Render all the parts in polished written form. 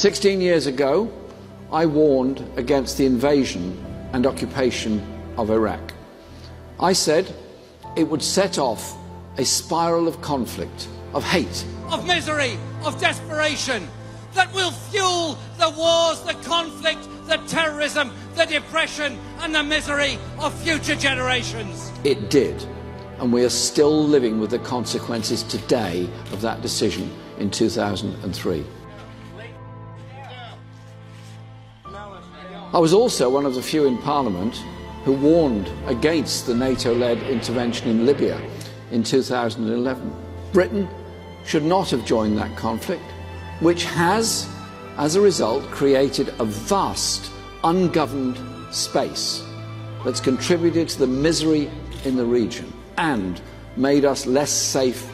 16 years ago, I warned against the invasion and occupation of Iraq. I said it would set off a spiral of conflict, of hate, of misery, of desperation, that will fuel the wars, the conflict, the terrorism, the depression and the misery of future generations. It did, and we are still living with the consequences today of that decision in 2003. I was also one of the few in Parliament who warned against the NATO-led intervention in Libya in 2011. Britain should not have joined that conflict, which has, as a result, created a vast, ungoverned space that's contributed to the misery in the region and made us less safe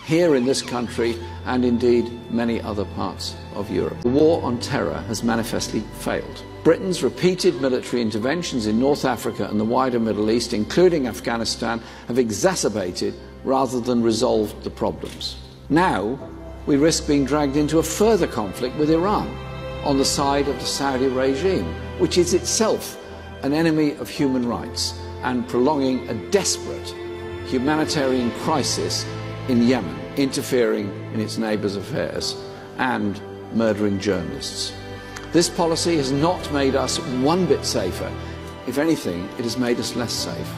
here in this country and indeed many other parts of Europe. The war on terror has manifestly failed. Britain's repeated military interventions in North Africa and the wider Middle East, including Afghanistan, have exacerbated rather than resolved the problems. Now, we risk being dragged into a further conflict with Iran on the side of the Saudi regime, which is itself an enemy of human rights and prolonging a desperate humanitarian crisis in Yemen, interfering in its neighbours' affairs and murdering journalists. This policy has not made us one bit safer. If anything, it has made us less safe.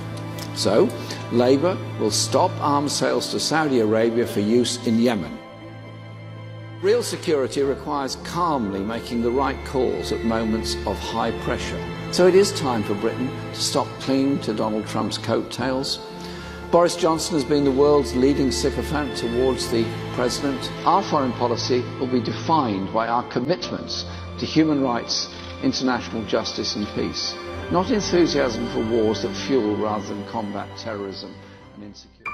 So, Labour will stop arms sales to Saudi Arabia for use in Yemen. Real security requires calmly making the right calls at moments of high pressure. So it is time for Britain to stop clinging to Donald Trump's coattails. Boris Johnson has been the world's leading sycophant towards the President. Our foreign policy will be defined by our commitments to human rights, international justice and peace, not enthusiasm for wars that fuel rather than combat terrorism and insecurity.